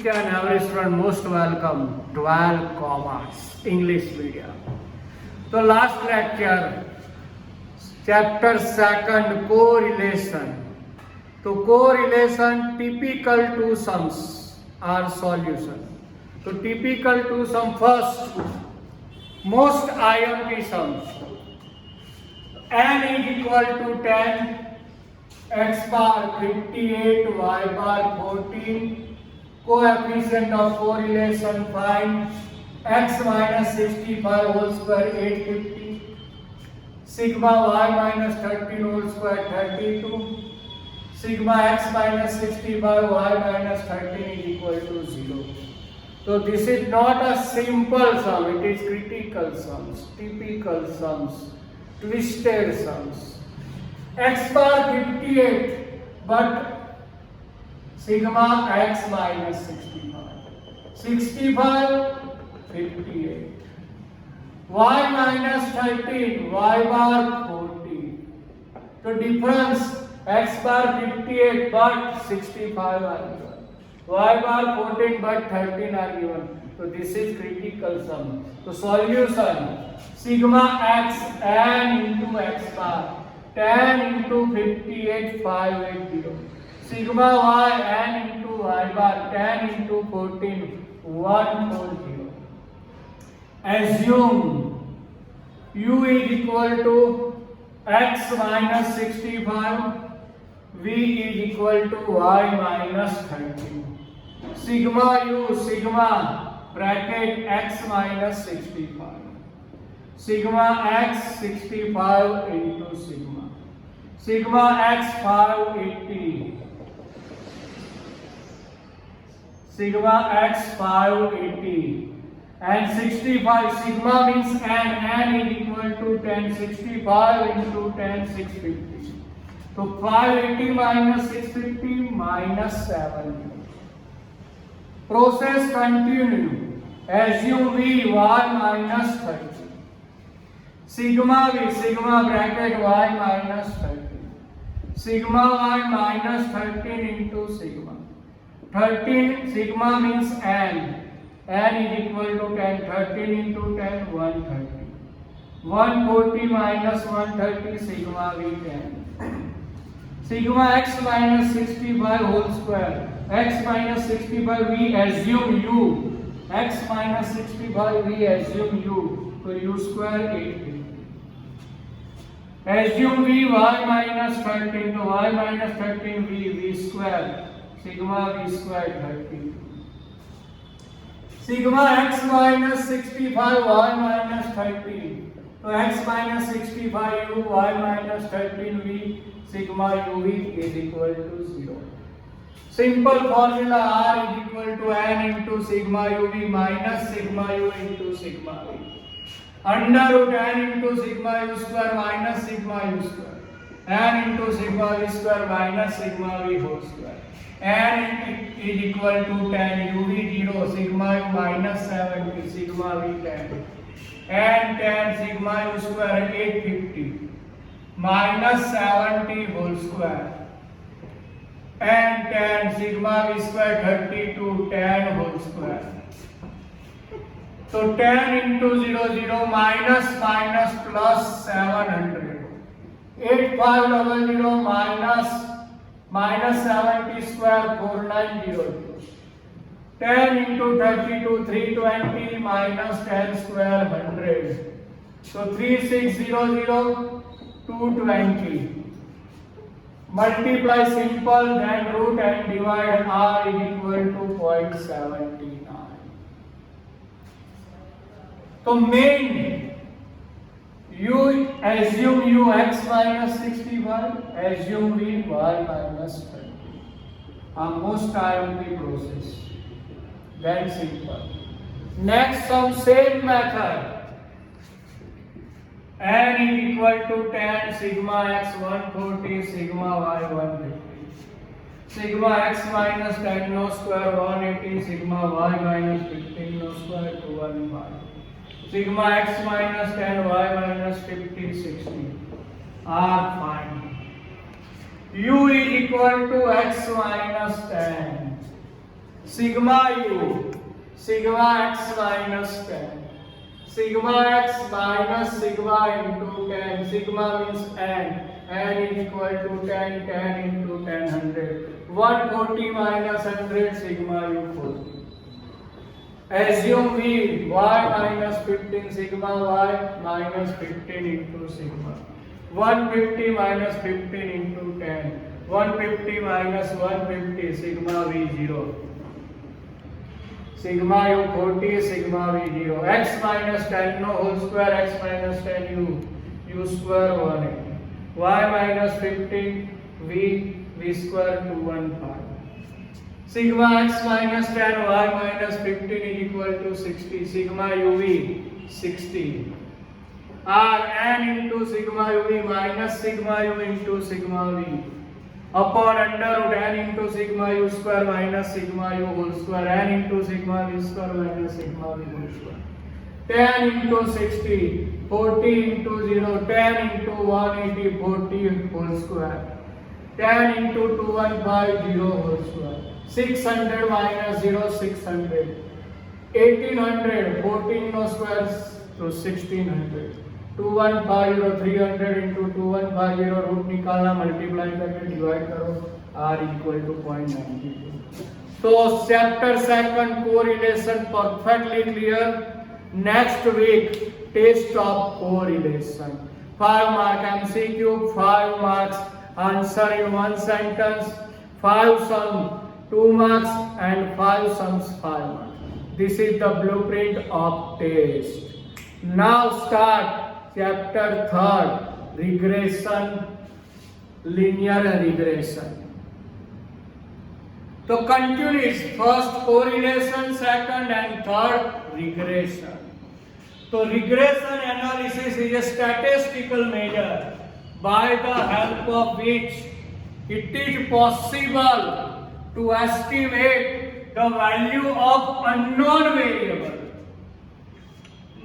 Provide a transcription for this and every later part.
each and every student most welcome. 12 Commerce English Medium. So last lecture, chapter 2, correlation. So correlation typical two sums are solution. So typical two sum first, most IMP sums. N is equal to 10, x bar 58, y bar 14, coefficient of correlation find, x minus 65 whole square 850, sigma y minus 13 whole square 32, sigma x minus 65 y minus 13 is equal to 0. So this is not a simple sum, it is critical sums, typical sums, twisted sums. X bar 58, but sigma x minus 65. 65, 58. Y minus 13, y bar 14. So difference x bar 58 but 65 are given. Y bar 14 but 13 are given. So this is critical sum. So solution sigma x n into x bar 10 into 58 580. Sigma y n into y bar 10 into 14 140. Assume u is equal to x minus 65, v is equal to y minus 13. Sigma u, sigma bracket x minus 65. Sigma x 65 into sigma. Sigma x 580. Sigma x 580. And 65, sigma means n is equal to 10, 65 into 10, 650. So 580 minus 650 minus 70. Process continue. Assume v y minus 30. Sigma v, sigma bracket y minus 30. Sigma y minus 13 into sigma. 13 sigma means n. N is equal to 10. 13 into 10, 130. 140 minus 130, sigma v 10. Sigma x minus 65 whole square. X minus 65 we assume u. X minus 65 we assume u. So u square 8. Assume v y minus 13, so y minus 13 v square, sigma v square 30. Sigma x minus 65 y minus 13, so x minus 65 u y minus 13 v, sigma u v is equal to 0. Simple formula r is equal to n into sigma u v minus sigma u into sigma v. Under root n into sigma u square minus sigma u square. N into sigma v square minus sigma v whole square. N is equal to 10, u v 0, sigma u minus 70, sigma v 10. And 10 sigma u square 850 minus 70 whole square. And 10 sigma v square 32, 10 whole square. So 10 into 0, 0 minus plus 700. 8500 minus 70 square 4902. 10 into 32, 320 minus 10 square 100. So 3600, 220. Multiply simple, then root and divide, r is equal to 0.79. So main, you assume u x minus 65, assume v y minus 30. Most IMP process. Very simple. Next, some same method. N is equal to 10, sigma x 140, sigma y 150. Sigma x minus 10 no square 180, sigma y minus 15 no square 215. Sigma x minus 10, y minus 50, 60 are fine. U is equal to x minus 10. sigma u, sigma x minus 10, sigma x minus sigma into 10, sigma means n is equal to 10, 10 into 10, 100, 140 minus 100, sigma u 40. Assume v, y minus 15, sigma y minus 15 into sigma. 150 minus 15 into 10. 150 minus 150, sigma v 0. Sigma u 40, sigma v 0. X minus 10 no whole square, x minus 10 u square 180. Y minus 15, v square 215. Sigma x minus 10, y minus 15 is equal to 60. Sigma uv 60. R n into sigma uv minus sigma u into sigma v upon under root n into sigma u square minus sigma u whole square, n into sigma v square minus sigma v whole square. 10 into 60, 40 into 0, 10 into 180, 40 whole square. 10 into 215, 0 whole square. 600 minus 0, 600. 1800, 14 no squares, so 1600. 2150, 300 into 2150, root निकालना, multiply करके divide करो, r equal to 0.92. So chapter second correlation perfectly clear. Next week test of correlation. 5 mark MCQ, 5 marks answer in one sentence, 5 sum 2 marks and 5 sums 5 marks. This is the blueprint of test. Now start chapter 3rd, regression, linear regression. So continuous, first correlation, second and third regression. So regression analysis is a statistical measure by the help of which it is possible to estimate the value of unknown variable.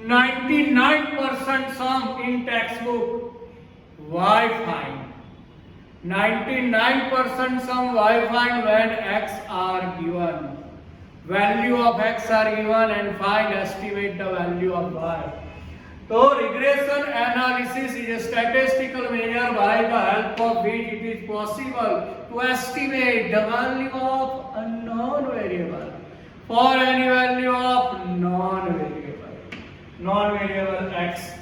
99% sum in textbook, why find? 99% sum why find when x are given. Value of x are given and find, estimate the value of y. So regression analysis is a statistical measure by the help of which it is possible to estimate the value of unknown variable for any value of non-variable x.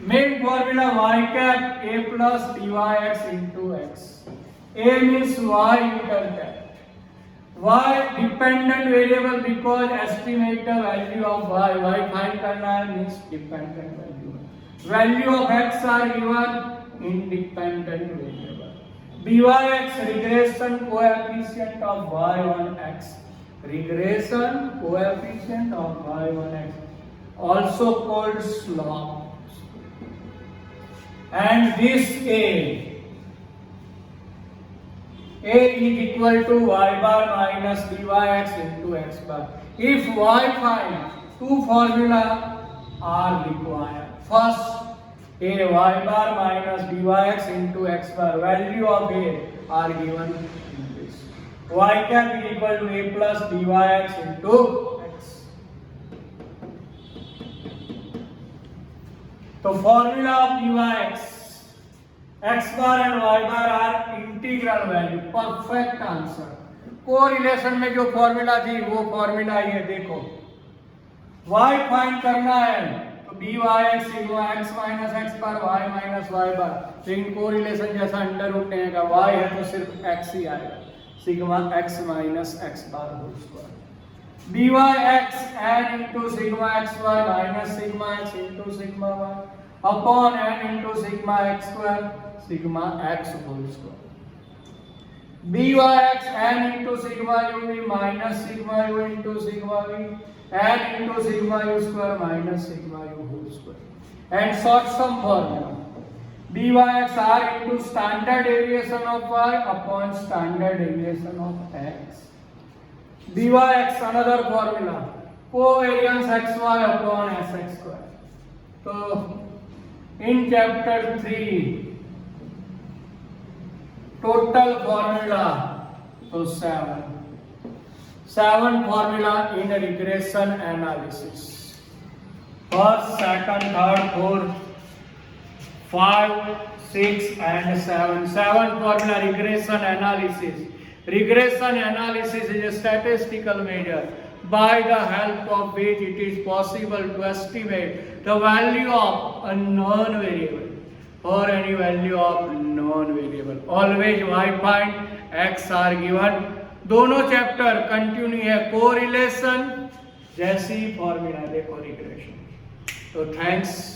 Main formula y cap a plus dyx into x. A means y intercept. Y dependent variable because estimate the value of y. Y find करना है means dependent value. Value of x are given independent variable. Byx regression coefficient of y on x. Regression coefficient of y on x, also called slope. And this A is equal to y bar minus dyx into x bar. If y find, two formula are required. First, A y bar minus dyx into x bar. Value of A are given in this. Y cap is equal to A plus dyx into x. So formula of dyx, x bar and y bar are integral value, perfect answer. Correlation में जो formula थी वो formula ये देखो, y find करना है तो byx sigma x minus x bar y minus y bar, तो इन कोरिलेशन जैसा अंडर रूट नहीं आएगा, y है तो सिर्फ x ही आएगा, sigma x minus x bar whole square. byx n into sigma xy minus sigma x into sigma y upon n into sigma x square sigma x whole square. byx n into sigma uv minus sigma u into sigma v n into sigma u square minus sigma u whole square. And short sum formula, byx r into standard deviation of y upon standard deviation of x. byx another formula, covariance xy upon sx square. So in chapter 3 total formula, so 7. 7 formula in regression analysis. First, second, third, fourth, 5, 6 and 7. 7 formula regression analysis. Regression analysis is a statistical measure by the help of which it is possible to estimate the value of a known variable or any value of known variable. Always y find, x are given. दोनों chapter continue है, correlation जैसी formula देखो regression. तो thanks.